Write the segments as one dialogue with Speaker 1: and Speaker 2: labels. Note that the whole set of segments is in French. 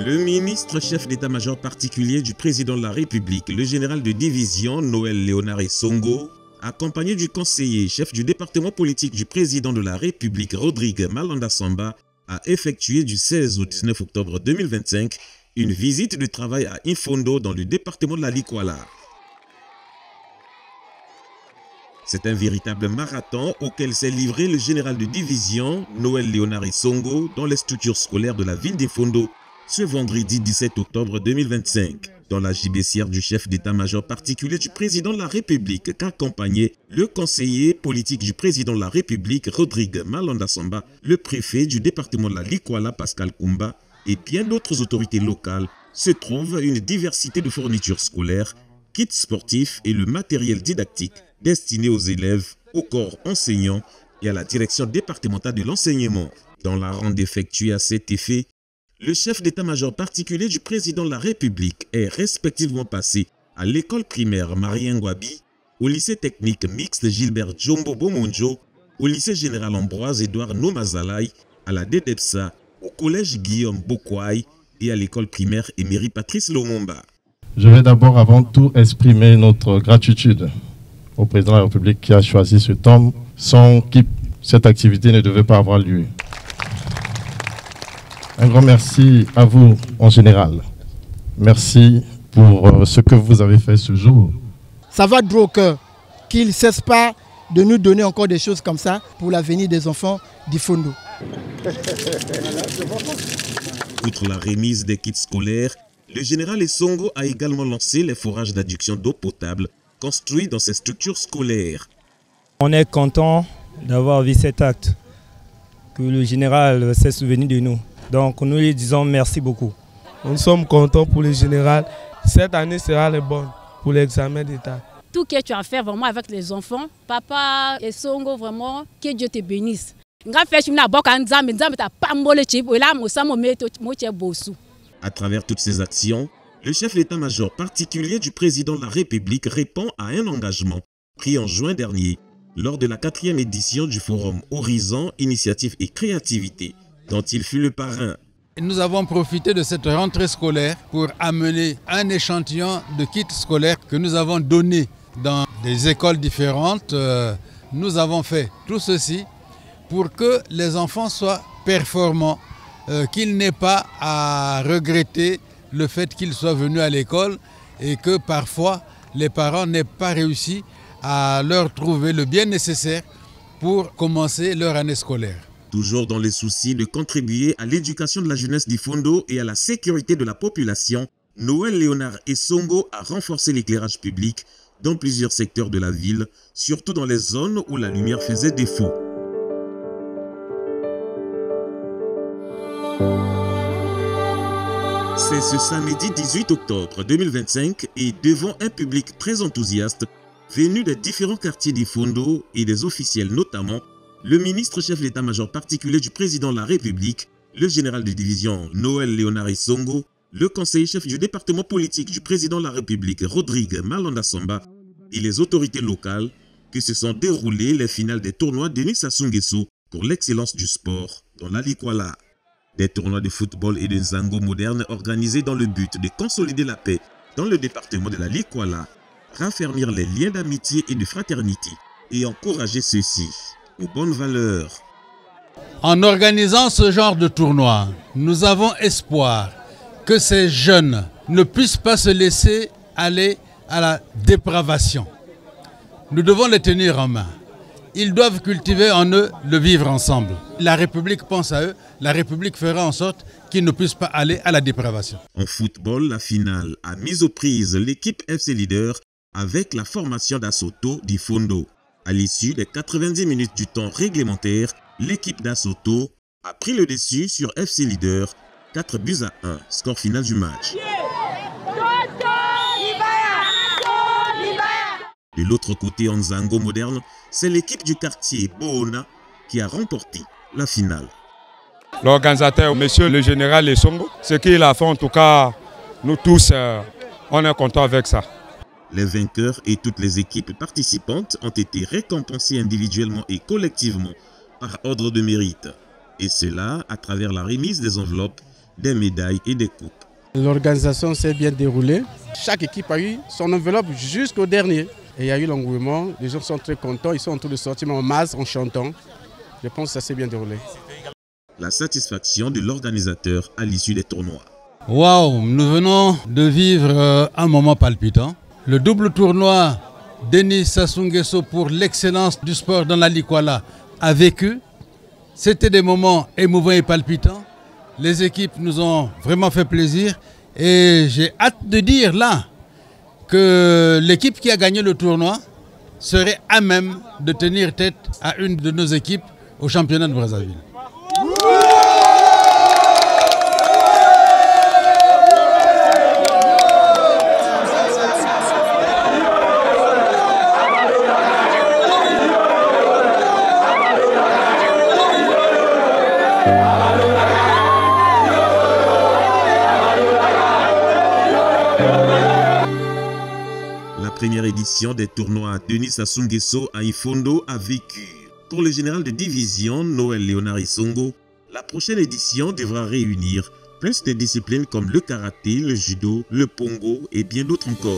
Speaker 1: Le ministre chef d'état-major particulier du président de la République, le général de division Noël Léonard Essongo, accompagné du conseiller chef du département politique du président de la République, Rodrigue Malanda Samba, a effectué du 16 au 19 octobre 2025 une visite de travail à Ifondo dans le département de la Likwala. C'est un véritable marathon auquel s'est livré le général de division Noël Léonard Essongo dans les structures scolaires de la ville d'Ifondo ce vendredi 17 octobre 2025. Dans la gibecière du chef d'état-major particulier du président de la République qu'accompagnait le conseiller politique du président de la République Rodrigue Malanda Samba, le préfet du département de la Likwala Pascal Kumba et bien d'autres autorités locales, se trouve une diversité de fournitures scolaires, kits sportifs et le matériel didactique destiné aux élèves, au corps enseignant et à la direction départementale de l'enseignement. Dans la ronde effectuée à cet effet, le chef d'état-major particulier du président de la République est respectivement passé à l'école primaire Marien Ngwabi, au lycée technique mixte Gilbert Jombo Bomonjo, au lycée général Ambroise Edouard Nomazalaï, à la DEDEPSA, au collège Guillaume Bokwai et à l'école primaire Emery Patrice Lomomba.
Speaker 2: Je vais d'abord avant tout exprimer notre gratitude au président de la République qui a choisi ce temps, sans qui cette activité ne devait pas avoir lieu. Un grand merci à vous en général. Merci pour ce que vous avez fait ce jour.
Speaker 3: Ça va droit au cœur qu'il ne cesse pas de nous donner encore des choses comme ça pour l'avenir des enfants d'Ifondo.
Speaker 1: Outre la remise des kits scolaires, le général Essongo a également lancé les forages d'adduction d'eau potable construits dans ces structures scolaires.
Speaker 4: On est content d'avoir vu cet acte, que le général s'est souvenu de nous. Donc nous lui disons merci beaucoup.
Speaker 5: Nous sommes contents pour le général. Cette année sera la bonne pour l'examen d'État.
Speaker 6: Tout ce que tu as fait vraiment avec les enfants, papa Essongo, vraiment, que Dieu te bénisse.
Speaker 1: À travers toutes ces actions, le chef d'état-major particulier du président de la République répond à un engagement pris en juin dernier lors de la 4e édition du forum Horizon, Initiative et Créativité, dont il fut le parrain.
Speaker 7: Nous avons profité de cette rentrée scolaire pour amener un échantillon de kits scolaires que nous avons donné dans des écoles différentes. Nous avons fait tout ceci pour que les enfants soient performants, qu'ils n'aient pas à regretter le fait qu'ils soient venus à l'école et que parfois les parents n'aient pas réussi à leur trouver le bien nécessaire pour commencer leur année scolaire.
Speaker 1: Toujours dans les soucis de contribuer à l'éducation de la jeunesse d'Ifondo et à la sécurité de la population, Noël Léonard Essongo a renforcé l'éclairage public dans plusieurs secteurs de la ville, surtout dans les zones où la lumière faisait défaut. C'est ce samedi 18 octobre 2025 et devant un public très enthousiaste venu des différents quartiers d'Ifondo et des officiels notamment, le ministre chef d'état-major particulier du président de la République, le général de division Noël Léonard Essongo, le conseiller chef du département politique du président de la République Rodrigue Malanda Samba et les autorités locales que se sont déroulées les finales des tournois Denis Sassou Nguesso pour l'excellence du sport dans la Likwala. Des tournois de football et de Nzango moderne organisés dans le but de consolider la paix dans le département de la Likwala, raffermir les liens d'amitié et de fraternité et encourager ceux-ci aux bonnes valeurs.
Speaker 7: En organisant ce genre de tournoi, nous avons espoir que ces jeunes ne puissent pas se laisser aller à la dépravation. Nous devons les tenir en main. Ils doivent cultiver en eux le vivre ensemble. La République pense à eux, la République fera en sorte qu'ils ne puissent pas aller à la dépravation.
Speaker 1: En football, la finale a mis aux prises l'équipe FC Leader avec la formation d'Assoto d'Ifondo. À l'issue des 90 minutes du temps réglementaire, l'équipe d'Assoto a pris le dessus sur FC Leader, 4-1, score final du match. De l'autre côté, en Nzango moderne, c'est l'équipe du quartier Boona qui a remporté la finale.
Speaker 8: L'organisateur, monsieur le général Essongo, ce qu'il a fait en tout cas, nous tous, on est contents avec ça.
Speaker 1: Les vainqueurs et toutes les équipes participantes ont été récompensés individuellement et collectivement par ordre de mérite. Et cela à travers la remise des enveloppes des médailles et des coupes.
Speaker 9: L'organisation s'est bien déroulée. Chaque équipe a eu son enveloppe jusqu'au dernier. Et il y a eu l'engouement. Les gens sont très contents. Ils sont en train de sortir en masse en chantant. Je pense que ça s'est bien déroulé.
Speaker 1: La satisfaction de l'organisateur à l'issue des tournois.
Speaker 7: Waouh, nous venons de vivre un moment palpitant. Le double tournoi Denis Sassou Nguesso pour l'excellence du sport dans la Likwala a vécu. C'était des moments émouvants et palpitants. Les équipes nous ont vraiment fait plaisir. Et j'ai hâte de dire là que l'équipe qui a gagné le tournoi serait à même de tenir tête à une de nos équipes au championnat de Brazzaville.
Speaker 1: La première édition des tournois Denis Sassou Nguesso à Ifondo a vécu. Pour le général de division Noël Léonard Isongo, la prochaine édition devra réunir plus de disciplines comme le karaté, le judo, le pongo et bien d'autres encore.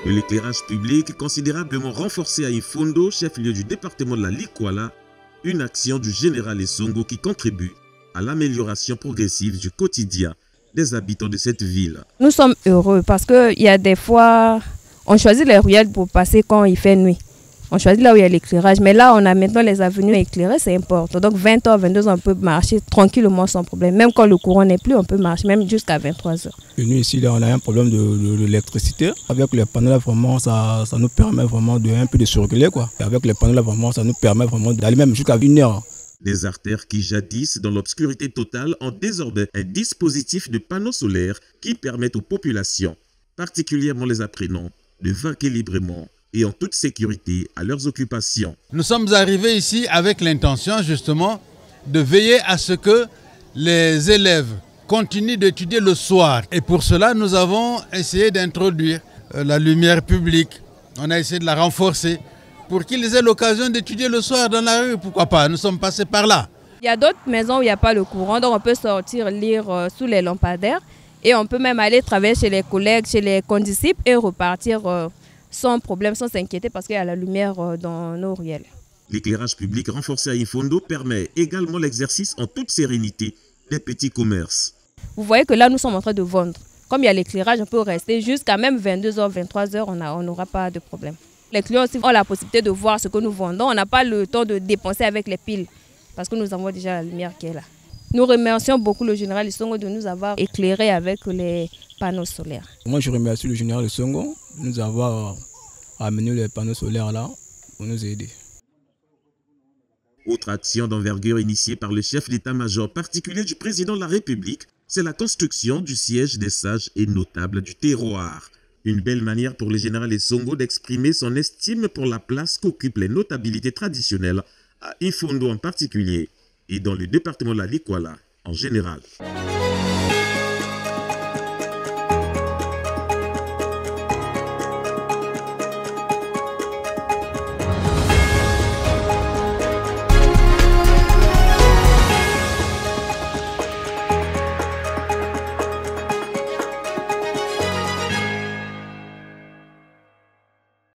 Speaker 1: L'éclairage public considérablement renforcé à Ifondo, chef-lieu du département de la Likwala, une action du général Isongo qui contribue à l'amélioration progressive du quotidien des habitants de cette ville.
Speaker 10: Nous sommes heureux parce qu'il y a des fois, on choisit les ruelles pour passer quand il fait nuit. On choisit là où il y a l'éclairage, mais là on a maintenant les avenues éclairées, c'est important. Donc 20h, 22h, on peut marcher tranquillement sans problème. Même quand le courant n'est plus, on peut marcher, même jusqu'à 23h.
Speaker 11: Et nous ici, là, on a un problème de l'électricité. Avec les panneaux là, vraiment, ça nous permet vraiment un peu de circuler, quoi. Et avec les panneaux là, vraiment, ça nous permet vraiment d'aller même jusqu'à 1h.
Speaker 1: Des artères qui jadis, dans l'obscurité totale, ont désormais un dispositif de panneaux solaires qui permettent aux populations, particulièrement les apprenants, de vaquer librement et en toute sécurité à leurs occupations.
Speaker 7: Nous sommes arrivés ici avec l'intention justement de veiller à ce que les élèves continuent d'étudier le soir. Et pour cela, nous avons essayé d'introduire la lumière publique. On a essayé de la renforcer pour qu'ils aient l'occasion d'étudier le soir dans la rue. Pourquoi pas? Nous sommes passés par là.
Speaker 10: Il y a d'autres maisons où il n'y a pas le courant, donc on peut sortir lire sous les lampadaires. Et on peut même aller travailler chez les collègues, chez les condisciples et repartir sans problème, sans s'inquiéter parce qu'il y a la lumière dans nos ruelles.
Speaker 1: L'éclairage public renforcé à Ifondo permet également l'exercice en toute sérénité des petits commerces.
Speaker 10: Vous voyez que là, nous sommes en train de vendre. Comme il y a l'éclairage, on peut rester jusqu'à même 22h, 23h, on n'aura pas de problème. Les clients aussi ont la possibilité de voir ce que nous vendons. On n'a pas le temps de dépenser avec les piles parce que nous avons déjà la lumière qui est là. Nous remercions beaucoup le général Isongo de nous avoir éclairés avec les panneaux solaires.
Speaker 11: Moi, je remercie le général Isongo de nous avoir amené les panneaux solaires là pour nous aider.
Speaker 1: Autre action d'envergure initiée par le chef d'état-major particulier du président de la République, c'est la construction du siège des sages et notables du terroir. Une belle manière pour le général Isongo d'exprimer son estime pour la place qu'occupent les notabilités traditionnelles à Ifondo en particulier et dans le département de la Likwala en général.